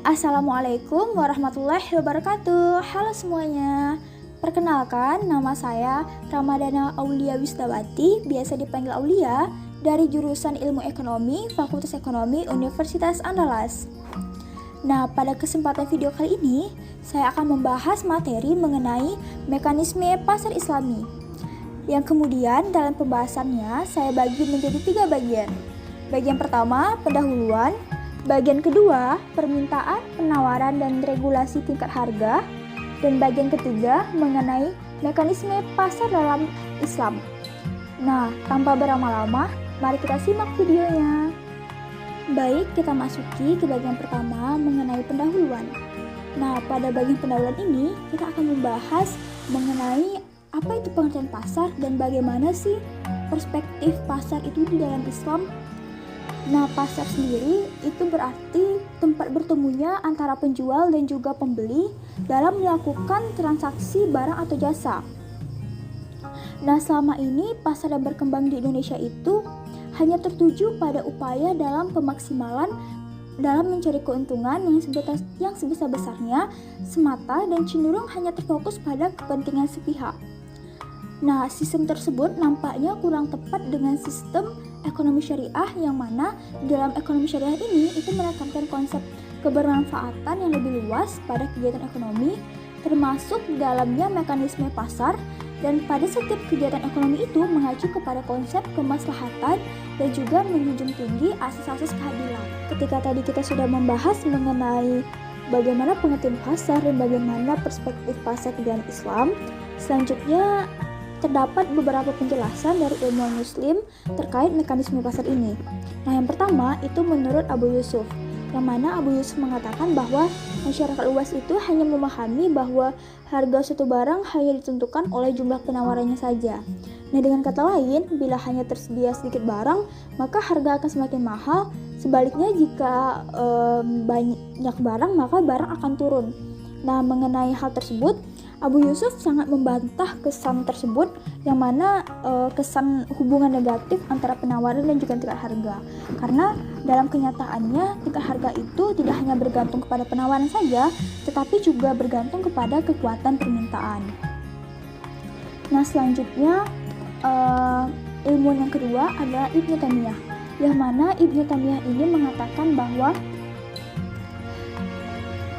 Assalamualaikum warahmatullahi wabarakatuh. Halo semuanya. Perkenalkan, nama saya Ramadhana Aulia Wisdawati, biasa dipanggil Aulia, dari jurusan Ilmu Ekonomi, Fakultas Ekonomi, Universitas Andalas. Nah, pada kesempatan video kali ini, saya akan membahas materi mengenai mekanisme pasar Islami. Yang kemudian dalam pembahasannya, saya bagi menjadi 3 bagian. Bagian pertama, pendahuluan. Bagian kedua, permintaan, penawaran, dan regulasi tingkat harga. Dan bagian ketiga, mengenai mekanisme pasar dalam Islam. Nah, tanpa berlama-lama, mari kita simak videonya. Baik, kita masuki ke bagian pertama mengenai pendahuluan. Nah, pada bagian pendahuluan ini, kita akan membahas mengenai apa itu pengertian pasar dan bagaimana sih perspektif pasar itu di dalam Islam. Nah, pasar sendiri itu berarti tempat bertemunya antara penjual dan juga pembeli dalam melakukan transaksi barang atau jasa. Nah, selama ini pasar yang berkembang di Indonesia itu hanya tertuju pada upaya dalam pemaksimalan dalam mencari keuntungan yang sebesar-besarnya semata dan cenderung hanya terfokus pada kepentingan sepihak. Nah, sistem tersebut nampaknya kurang tepat dengan sistem ekonomi syariah, yang mana dalam ekonomi syariah ini itu menekankan konsep kebermanfaatan yang lebih luas pada kegiatan ekonomi, termasuk dalamnya mekanisme pasar, dan pada setiap kegiatan ekonomi itu mengacu kepada konsep kemaslahatan dan juga menjunjung tinggi asas-asas keadilan. Ketika tadi kita sudah membahas mengenai bagaimana pengertian pasar dan bagaimana perspektif pasar di dalam Islam, selanjutnya terdapat beberapa penjelasan dari ilmuwan muslim terkait mekanisme pasar ini. Nah, yang pertama itu menurut Abu Yusuf, yang mana Abu Yusuf mengatakan bahwa masyarakat luas itu hanya memahami bahwa harga suatu barang hanya ditentukan oleh jumlah penawarannya saja. Nah, dengan kata lain, bila hanya tersedia sedikit barang, maka harga akan semakin mahal. Sebaliknya, jika banyak barang, maka barang akan turun. Nah, mengenai hal tersebut, Abu Yusuf sangat membantah kesan tersebut, yang mana kesan hubungan negatif antara penawaran dan juga tingkat harga. Karena dalam kenyataannya tingkat harga itu tidak hanya bergantung kepada penawaran saja, tetapi juga bergantung kepada kekuatan permintaan. Nah, selanjutnya ilmuwan yang kedua adalah Ibnu Taimiyah, yang mana Ibnu Taimiyah ini mengatakan bahwa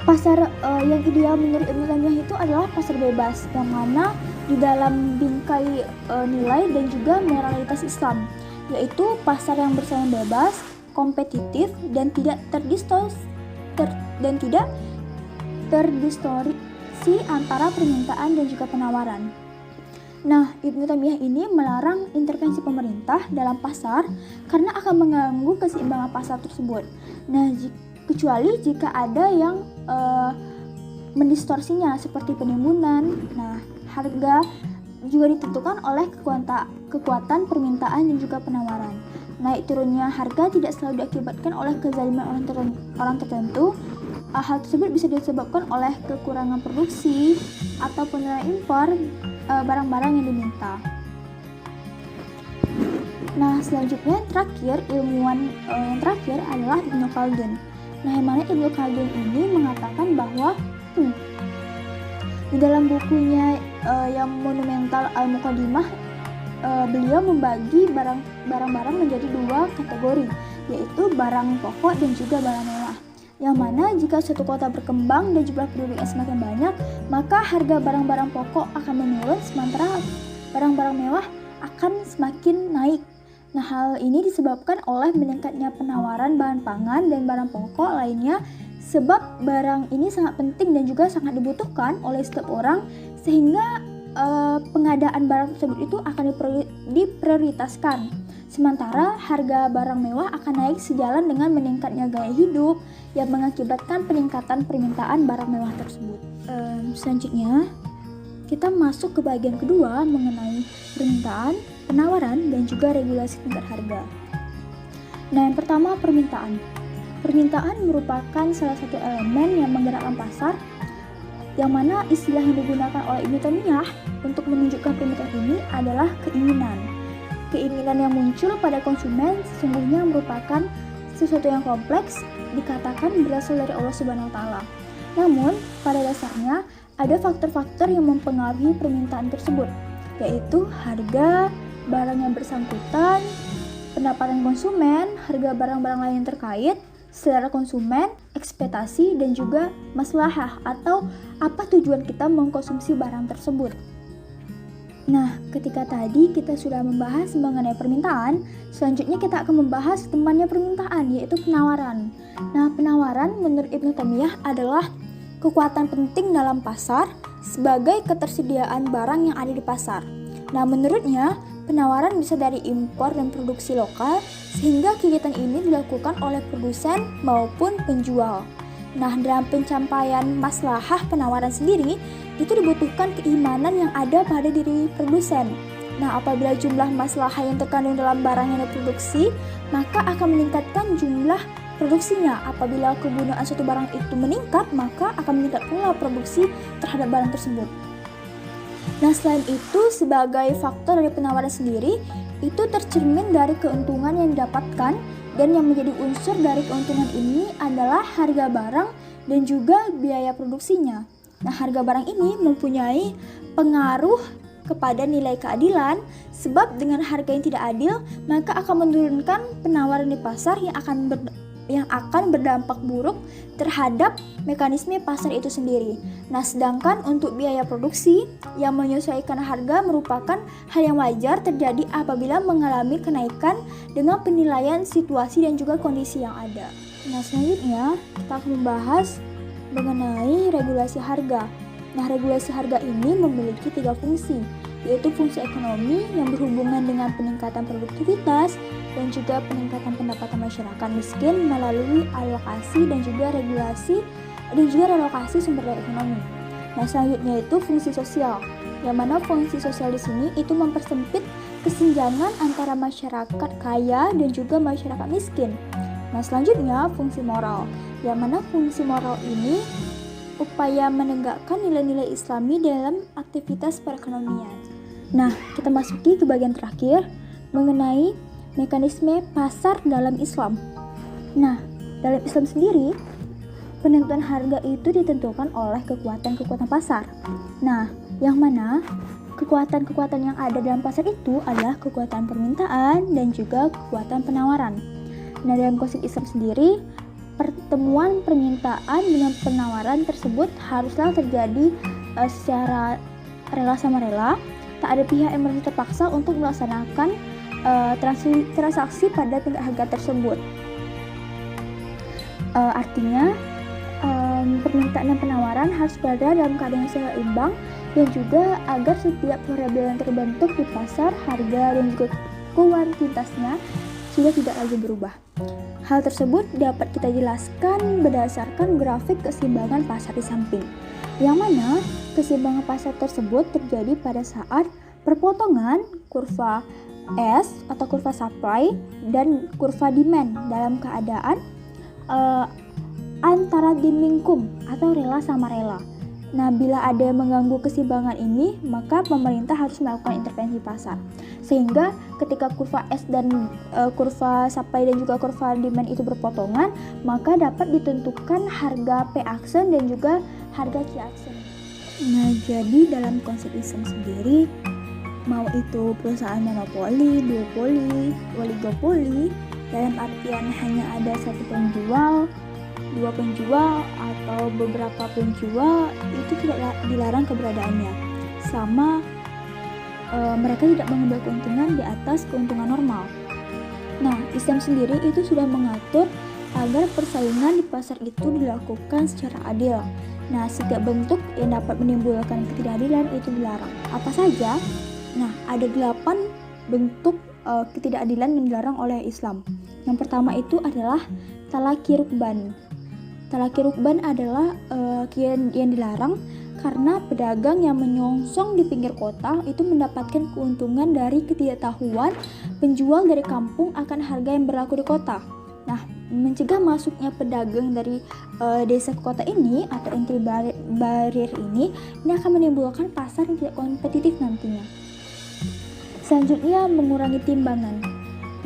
pasar yang ideal menurut Ibnu Taimiyah itu adalah pasar bebas, yang mana di dalam bingkai nilai dan juga moralitas Islam, yaitu pasar yang bersaing bebas, kompetitif, dan tidak terdistorsi antara permintaan dan juga penawaran. Nah, Ibnu Taimiyah ini melarang intervensi pemerintah dalam pasar karena akan mengganggu keseimbangan pasar tersebut. Nah, kecuali jika ada yang mendistorsinya seperti penimbunan. Nah, harga juga ditentukan oleh kekuatan permintaan dan juga penawaran. Naik turunnya harga tidak selalu diakibatkan oleh kezaliman orang tertentu. Hal tersebut bisa disebabkan oleh kekurangan produksi atau penilaian impor barang-barang yang diminta. Nah, selanjutnya ilmuwan yang terakhir adalah Ibnu Khaldun. Nah, yang mana Ibnu Khaldun ini mengatakan bahwa di dalam bukunya yang monumental Al-Muqaddimah, beliau membagi barang-barang menjadi 2 kategori, yaitu barang pokok dan juga barang mewah. Yang mana jika suatu kota berkembang dan jumlah penduduknya semakin banyak, maka harga barang-barang pokok akan menurun, sementara barang-barang mewah akan semakin naik. Nah, hal ini disebabkan oleh meningkatnya penawaran bahan pangan dan barang pokok lainnya, sebab barang ini sangat penting dan juga sangat dibutuhkan oleh setiap orang, sehingga pengadaan barang tersebut itu akan diprioritaskan. Sementara harga barang mewah akan naik sejalan dengan meningkatnya gaya hidup yang mengakibatkan peningkatan permintaan barang mewah tersebut. Selanjutnya, kita masuk ke bagian kedua mengenai permintaan, penawaran, dan juga regulasi tingkat harga. Nah, yang pertama permintaan. Permintaan merupakan salah satu elemen yang menggerakkan pasar, yang mana istilah yang digunakan oleh Ibnu Taimiyah untuk menunjukkan permintaan ini adalah keinginan. Keinginan yang muncul pada konsumen sesungguhnya merupakan sesuatu yang kompleks dikatakan berasal dari Allah Subhanahu wa taala. Namun, pada dasarnya ada faktor-faktor yang mempengaruhi permintaan tersebut, yaitu harga barang yang bersangkutan, pendapatan konsumen, harga barang-barang lain yang terkait, selera konsumen, ekspektasi, dan juga maslahah atau apa tujuan kita mengkonsumsi barang tersebut. Nah, ketika tadi kita sudah membahas mengenai permintaan, selanjutnya kita akan membahas temannya permintaan, yaitu penawaran. Nah, penawaran menurut Ibnu Taimiyah adalah kekuatan penting dalam pasar sebagai ketersediaan barang yang ada di pasar. Nah, menurutnya, penawaran bisa dari impor dan produksi lokal, sehingga kegiatan ini dilakukan oleh produsen maupun penjual. Nah, dalam pencapaian maslahah penawaran sendiri, itu dibutuhkan keimanan yang ada pada diri produsen. Nah, apabila jumlah maslahah yang terkandung dalam barang yang diproduksi, maka akan meningkatkan jumlah produksinya. Apabila kegunaan suatu barang itu meningkat, maka akan meningkat pula produksi terhadap barang tersebut. Nah, selain itu, sebagai faktor dari penawaran sendiri, itu tercermin dari keuntungan yang didapatkan, dan yang menjadi unsur dari keuntungan ini adalah harga barang dan juga biaya produksinya. Nah, harga barang ini mempunyai pengaruh kepada nilai keadilan, sebab dengan harga yang tidak adil, maka akan menurunkan penawaran di pasar yang akan berdampak buruk terhadap mekanisme pasar itu sendiri. Nah, sedangkan untuk biaya produksi yang menyesuaikan harga merupakan hal yang wajar terjadi apabila mengalami kenaikan dengan penilaian situasi dan juga kondisi yang ada. Nah, selanjutnya kita akan membahas mengenai regulasi harga. Nah, regulasi harga ini memiliki 3 fungsi, yaitu fungsi ekonomi yang berhubungan dengan peningkatan produktivitas dan juga peningkatan pendapatan masyarakat miskin melalui alokasi dan juga regulasi dan juga relokasi sumber daya ekonomi. Nah, selanjutnya itu fungsi sosial, yang mana fungsi sosial di sini itu mempersempit kesenjangan antara masyarakat kaya dan juga masyarakat miskin. Nah, selanjutnya fungsi moral, yang mana fungsi moral ini upaya menegakkan nilai-nilai Islami dalam aktivitas perekonomian. Nah, kita masuki ke bagian terakhir mengenai mekanisme pasar dalam Islam. Nah, dalam Islam sendiri, penentuan harga itu ditentukan oleh kekuatan-kekuatan pasar. Nah, yang mana kekuatan-kekuatan yang ada dalam pasar itu adalah kekuatan permintaan dan juga kekuatan penawaran. Nah, dalam konsep Islam sendiri, pertemuan permintaan dengan penawaran tersebut haruslah terjadi secara rela sama rela. Tak ada pihak yang merasa terpaksa untuk melaksanakan transaksi pada tingkat harga tersebut. Artinya, permintaan dan penawaran harus berada dalam keadaan yang seimbang dan juga agar setiap variabel yang terbentuk di pasar, harga dan juga kuantitasnya sudah tidak lagi berubah. Hal tersebut dapat kita jelaskan berdasarkan grafik keseimbangan pasar di samping, yang mana keseimbangan pasar tersebut terjadi pada saat perpotongan kurva S atau kurva supply dan kurva demand dalam keadaan antara dimingkum atau rela sama rela. Nah, bila ada yang mengganggu keseimbangan ini, maka pemerintah harus melakukan intervensi pasar. Sehingga ketika kurva S dan kurva supply dan juga kurva demand itu berpotongan, maka dapat ditentukan harga P aksen dan juga harga Q aksen. Nah, jadi dalam konsep Islam sendiri, mau itu perusahaan monopoli, duopoli, oligopoli, dalam artian hanya ada satu penjual, dua penjual, atau beberapa penjual, itu tidak dilarang keberadaannya. Sama mereka tidak mengambil keuntungan di atas keuntungan normal. Nah, Islam sendiri itu sudah mengatur agar persaingan di pasar itu dilakukan secara adil. Nah, setiap bentuk yang dapat menimbulkan ketidakadilan itu dilarang. Apa saja? Nah, ada 8 bentuk ketidakadilan yang dilarang oleh Islam. Yang pertama itu adalah talaki rukban. Talaki rukban adalah yang dilarang karena pedagang yang menyongsong di pinggir kota itu mendapatkan keuntungan dari ketidaktahuan penjual dari kampung akan harga yang berlaku di kota. Nah, mencegah masuknya pedagang dari desa ke kota ini atau entry barrier ini akan menimbulkan pasar yang tidak kompetitif nantinya. Selanjutnya, mengurangi timbangan.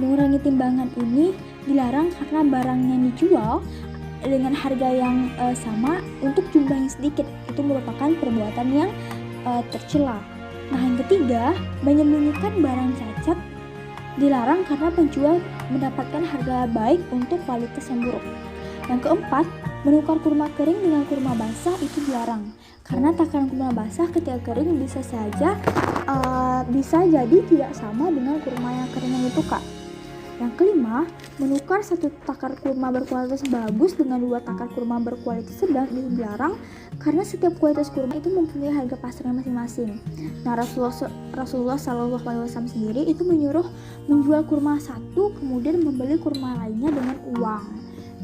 Mengurangi timbangan ini dilarang karena barang yang dijual dengan harga yang sama untuk jumlah yang sedikit. Itu merupakan perbuatan yang tercela. Nah, yang ketiga, menyembunyikan barang cacat dilarang karena penjual mendapatkan harga baik untuk kualitas yang buruk. Yang keempat, menukar kurma kering dengan kurma basah itu dilarang karena takaran kurma basah ketika kering bisa jadi tidak sama dengan kurma yang kering yang ditukar. Yang kelima, menukar satu takar kurma berkualitas bagus dengan dua takar kurma berkualitas sedang itu dilarang karena setiap kualitas kurma itu mempunyai harga pasarnya masing-masing. Nah, Rasulullah SAW sendiri itu menyuruh menjual kurma satu kemudian membeli kurma lainnya dengan uang.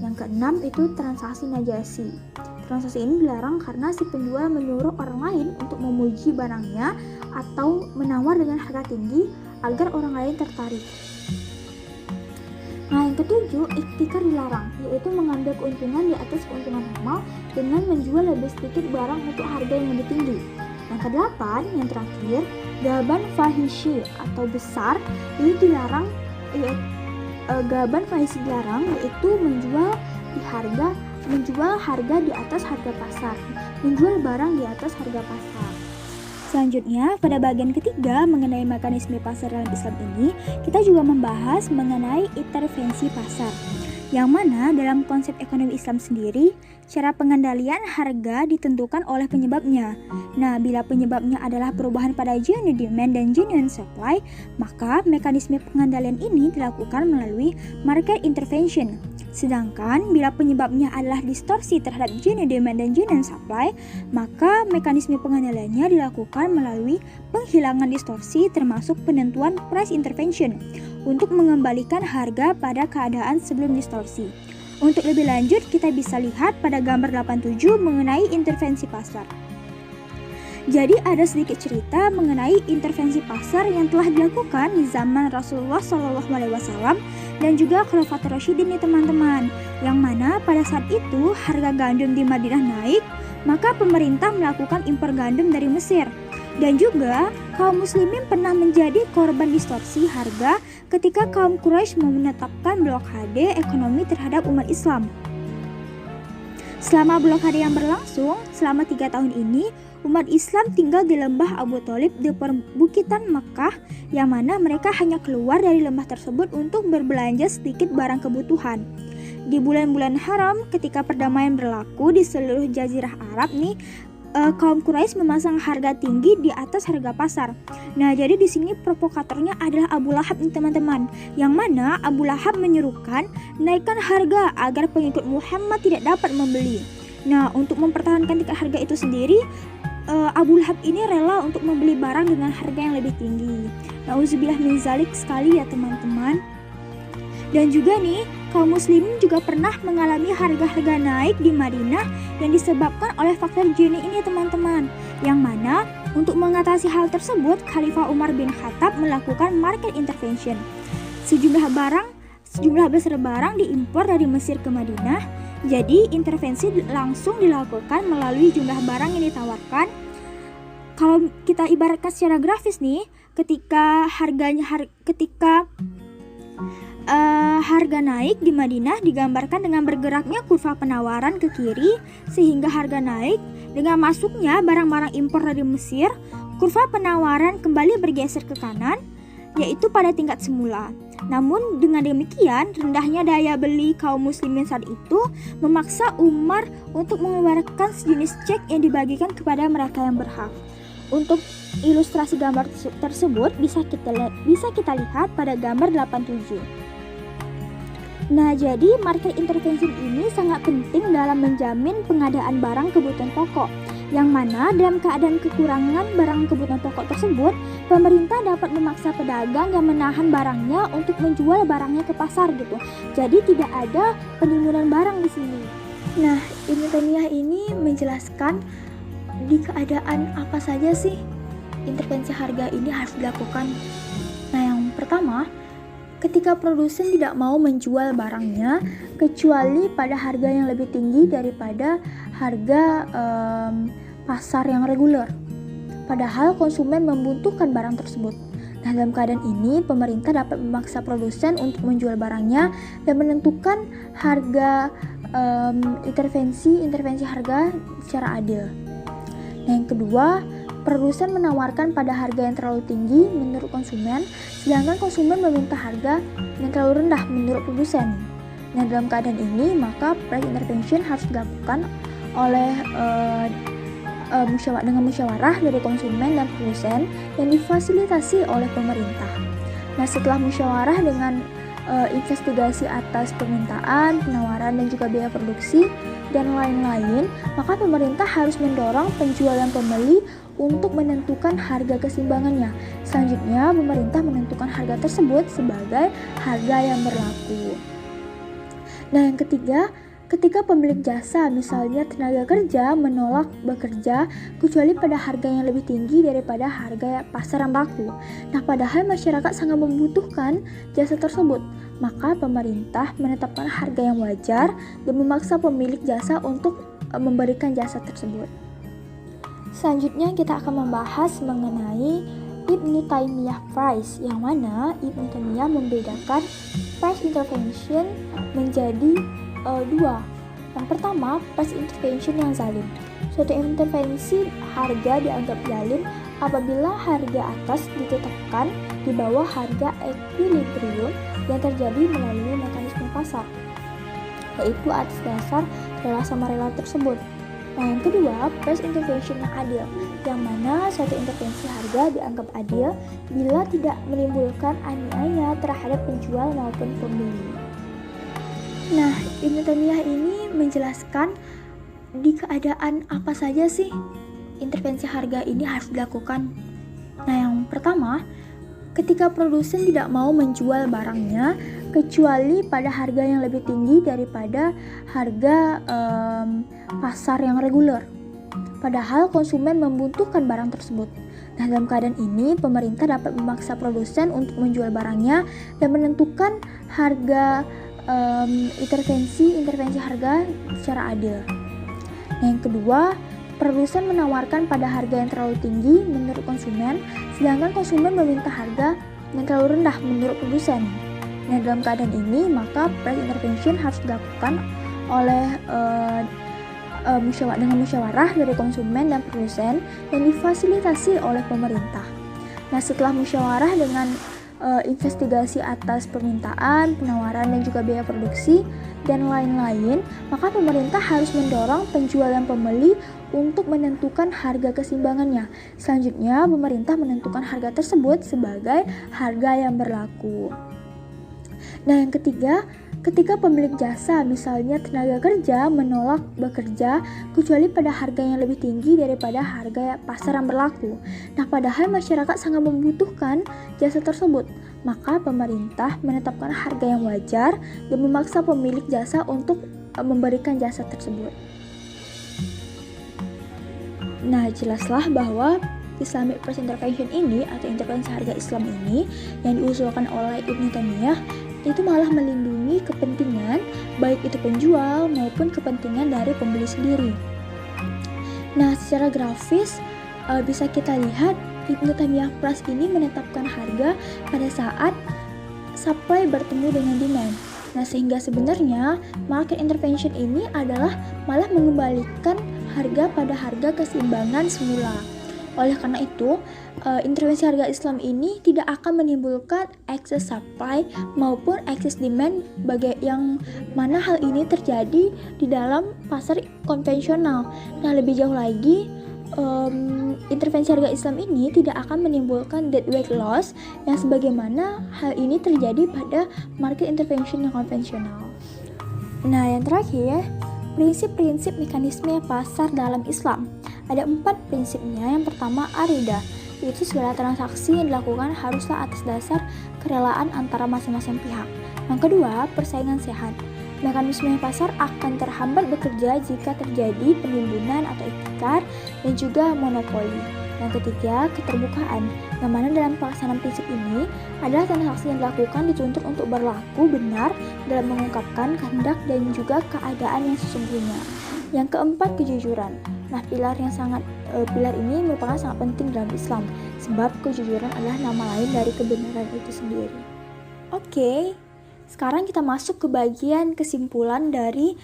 Yang keenam itu transaksi najasi. Transaksi ini dilarang karena si penjual menyuruh orang lain untuk memuji barangnya atau menawar dengan harga tinggi agar orang lain tertarik. Nah, yang ketujuh, iktikar dilarang, yaitu mengambil keuntungan di atas keuntungan normal dengan menjual lebih sedikit barang untuk harga yang lebih tinggi. Yang kedelapan, yang terakhir, gaban fahishi atau besar ini dilarang, gaban fahishi dilarang yaitu menjual harga di atas harga pasar, menjual barang di atas harga pasar. Selanjutnya, pada bagian ketiga mengenai mekanisme pasar dalam Islam ini, kita juga membahas mengenai intervensi pasar. Yang mana dalam konsep ekonomi Islam sendiri, cara pengendalian harga ditentukan oleh penyebabnya. Nah, bila penyebabnya adalah perubahan pada genuine demand dan genuine supply, maka mekanisme pengendalian ini dilakukan melalui market intervention. Sedangkan bila penyebabnya adalah distorsi terhadap genuine demand dan genuine supply, maka mekanisme pengendaliannya dilakukan melalui penghilangan distorsi termasuk penentuan price intervention untuk mengembalikan harga pada keadaan sebelum distorsi. Untuk lebih lanjut, kita bisa lihat pada gambar 87 mengenai intervensi pasar. Jadi ada sedikit cerita mengenai intervensi pasar yang telah dilakukan di zaman Rasulullah SAW dan juga Khalifah Rasyidin nih teman-teman. Yang mana pada saat itu harga gandum di Madinah naik, maka pemerintah melakukan impor gandum dari Mesir. Dan juga kaum muslimin pernah menjadi korban distorsi harga ketika kaum Quraisy mau menetapkan blokade ekonomi terhadap umat Islam. Selama blokade yang berlangsung selama 3 tahun ini, umat Islam tinggal di lembah Abu Thalib di perbukitan Mekah, yang mana mereka hanya keluar dari lembah tersebut untuk berbelanja sedikit barang kebutuhan. Di bulan-bulan haram ketika perdamaian berlaku di seluruh jazirah Arab nih, kaum Quraisy memasang harga tinggi di atas harga pasar. Nah, jadi di sini provokatornya adalah Abu Lahab nih teman-teman, yang mana Abu Lahab menyerukan naikkan harga agar pengikut Muhammad tidak dapat membeli. Nah, untuk mempertahankan tingkat harga itu sendiri, Abu Lahab ini rela untuk membeli barang dengan harga yang lebih tinggi. Nauzubillah min zalik sekali ya teman-teman. Dan juga nih, kaum muslimin juga pernah mengalami harga-harga naik di Madinah yang disebabkan oleh faktor geni ini teman-teman. Yang mana untuk mengatasi hal tersebut, Khalifah Umar bin Khattab melakukan market intervention. Sejumlah besar barang diimpor dari Mesir ke Madinah. Jadi intervensi langsung dilakukan melalui jumlah barang yang ditawarkan. Kalau kita ibaratkan secara grafis nih, ketika harga naik di Madinah digambarkan dengan bergeraknya kurva penawaran ke kiri sehingga harga naik. Dengan masuknya barang-barang impor dari Mesir, kurva penawaran kembali bergeser ke kanan, yaitu pada tingkat semula. Namun dengan demikian, rendahnya daya beli kaum muslimin saat itu memaksa Umar untuk mengeluarkan sejenis cek yang dibagikan kepada mereka yang berhak. Untuk ilustrasi gambar tersebut bisa kita lihat pada gambar 87. Nah, jadi market intervention ini sangat penting dalam menjamin pengadaan barang kebutuhan pokok, yang mana dalam keadaan kekurangan barang kebutuhan pokok tersebut, pemerintah dapat memaksa pedagang yang menahan barangnya untuk menjual barangnya ke pasar gitu. Jadi tidak ada penimbunan barang di sini. Nah, Ibnu Taimiyah ini menjelaskan di keadaan apa saja sih intervensi harga ini harus dilakukan. Nah, yang pertama, ketika produsen tidak mau menjual barangnya kecuali pada harga yang lebih tinggi daripada harga pasar yang reguler, padahal konsumen membutuhkan barang tersebut. Nah, dalam keadaan ini pemerintah dapat memaksa produsen untuk menjual barangnya dan menentukan harga intervensi harga secara adil. Nah, yang kedua, produsen menawarkan pada harga yang terlalu tinggi menurut konsumen, sedangkan konsumen meminta harga yang terlalu rendah menurut produsen. Nah, dalam keadaan ini, maka price intervention harus dilakukan oleh dengan musyawarah dari konsumen dan produsen yang difasilitasi oleh pemerintah. Nah, setelah musyawarah dengan investigasi atas permintaan, penawaran, dan juga biaya produksi, dan lain-lain, maka pemerintah harus mendorong penjual dan pembeli untuk menentukan harga keseimbangannya. Selanjutnya, pemerintah menentukan harga tersebut sebagai harga yang berlaku. Nah, yang ketiga, ketika pemilik jasa, misalnya tenaga kerja, menolak bekerja kecuali pada harga yang lebih tinggi daripada harga pasar yang berlaku. Nah, padahal masyarakat sangat membutuhkan jasa tersebut, maka pemerintah menetapkan harga yang wajar dan memaksa pemilik jasa untuk memberikan jasa tersebut. Selanjutnya kita akan membahas mengenai Ibnu Taimiyah Price, yang mana Ibnu Taimiyah membedakan price intervention menjadi dua. Yang pertama, price intervention yang zalim. Suatu intervensi harga dianggap zalim apabila harga atas ditetapkan di bawah harga equilibrium yang terjadi melalui mekanisme pasar, yaitu atas dasar rela sama rela tersebut. Nah, yang kedua, price intervention yang adil, yang mana suatu intervensi harga dianggap adil bila tidak menimbulkan aniaya terhadap penjual maupun pembeli. Nah, Ibnu Taimiyah ini menjelaskan di keadaan apa saja sih intervensi harga ini harus dilakukan. Nah, yang pertama, ketika produsen tidak mau menjual barangnya kecuali pada harga yang lebih tinggi daripada harga pasar yang reguler, padahal konsumen membutuhkan barang tersebut. Nah, dalam keadaan ini, pemerintah dapat memaksa produsen untuk menjual barangnya dan menentukan harga intervensi harga secara adil. Nah, yang kedua, produsen menawarkan pada harga yang terlalu tinggi menurut konsumen, sedangkan konsumen meminta harga yang terlalu rendah menurut produsen. Nah, dalam keadaan ini, maka price intervention harus dilakukan oleh dengan musyawarah dari konsumen dan produsen yang difasilitasi oleh pemerintah. Nah, setelah musyawarah dengan investigasi atas permintaan, penawaran, dan juga biaya produksi, dan lain-lain, maka pemerintah harus mendorong penjual dan pembeli untuk menentukan harga keseimbangannya. Selanjutnya, pemerintah menentukan harga tersebut sebagai harga yang berlaku. Nah, yang ketiga, ketika pemilik jasa, misalnya tenaga kerja, menolak bekerja kecuali pada harga yang lebih tinggi daripada harga pasar yang berlaku. Nah, padahal masyarakat sangat membutuhkan jasa tersebut, maka pemerintah menetapkan harga yang wajar dan memaksa pemilik jasa untuk memberikan jasa tersebut. Nah, jelaslah bahwa Islamic Price Intervention ini atau intervensi harga Islam ini yang diusulkan oleh Ibnu Taimiyah itu malah melindungi kepentingan baik itu penjual maupun kepentingan dari pembeli sendiri. Nah, secara grafis bisa kita lihat Ibnu Taimiyah Price ini menetapkan harga pada saat supply bertemu dengan demand. Nah, sehingga sebenarnya market intervention ini adalah malah mengembalikan harga pada harga keseimbangan semula. Oleh karena itu, intervensi harga Islam ini tidak akan menimbulkan excess supply maupun excess demand yang mana hal ini terjadi di dalam pasar konvensional. Nah, lebih jauh lagi, intervensi harga Islam ini tidak akan menimbulkan deadweight loss yang sebagaimana hal ini terjadi pada market intervention yang konvensional. Nah, yang terakhir, prinsip-prinsip mekanisme pasar dalam Islam. Ada 4 prinsipnya. Yang pertama, arida, yaitu segala transaksi yang dilakukan haruslah atas dasar kerelaan antara masing-masing pihak. Yang kedua, persaingan sehat. Mekanisme pasar akan terhambat bekerja jika terjadi penimbunan atau ihtikar dan juga monopoli. Yang ketiga, keterbukaan, yang mana dalam pelaksanaan prinsip ini adalah transaksi yang dilakukan dituntut untuk berlaku benar dalam mengungkapkan kehendak dan juga keadaan yang sesungguhnya. Yang keempat, kejujuran. Nah, pilar ini merupakan sangat penting dalam Islam, sebab kejujuran adalah nama lain dari kebenaran itu sendiri. Oke, Sekarang kita masuk ke bagian kesimpulan dari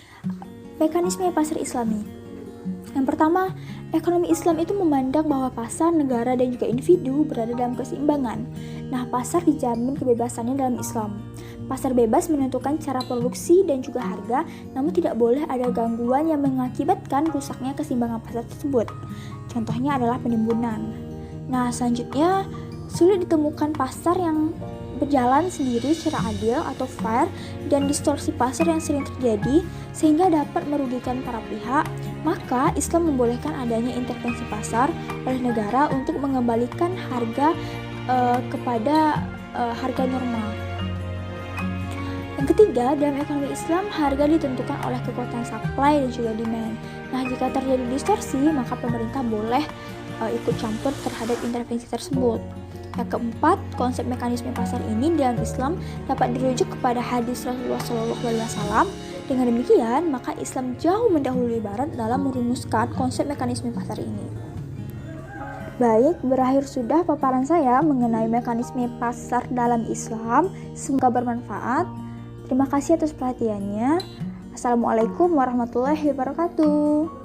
mekanisme pasar Islami. Yang pertama, ekonomi Islam itu memandang bahwa pasar, negara, dan juga individu berada dalam keseimbangan. Nah, pasar dijamin kebebasannya dalam Islam. Pasar bebas menentukan cara produksi dan juga harga, namun tidak boleh ada gangguan yang mengakibatkan rusaknya keseimbangan pasar tersebut. Contohnya adalah penimbunan. Nah, selanjutnya, sulit ditemukan pasar yang berjalan sendiri secara adil atau fair, dan distorsi pasar yang sering terjadi sehingga dapat merugikan para pihak. Maka Islam membolehkan adanya intervensi pasar oleh negara untuk mengembalikan harga kepada harga normal. Yang ketiga, dalam ekonomi Islam, harga ditentukan oleh kekuatan supply dan juga demand. Nah, jika terjadi distorsi, maka pemerintah boleh ikut campur terhadap intervensi tersebut. Yang keempat, konsep mekanisme pasar ini dalam Islam dapat dirujuk kepada hadis Rasulullah SAW. Dengan demikian, maka Islam jauh mendahului Barat dalam merumuskan konsep mekanisme pasar ini. Baik, berakhir sudah paparan saya mengenai mekanisme pasar dalam Islam. Semoga bermanfaat. Terima kasih atas perhatiannya. Assalamualaikum warahmatullahi wabarakatuh.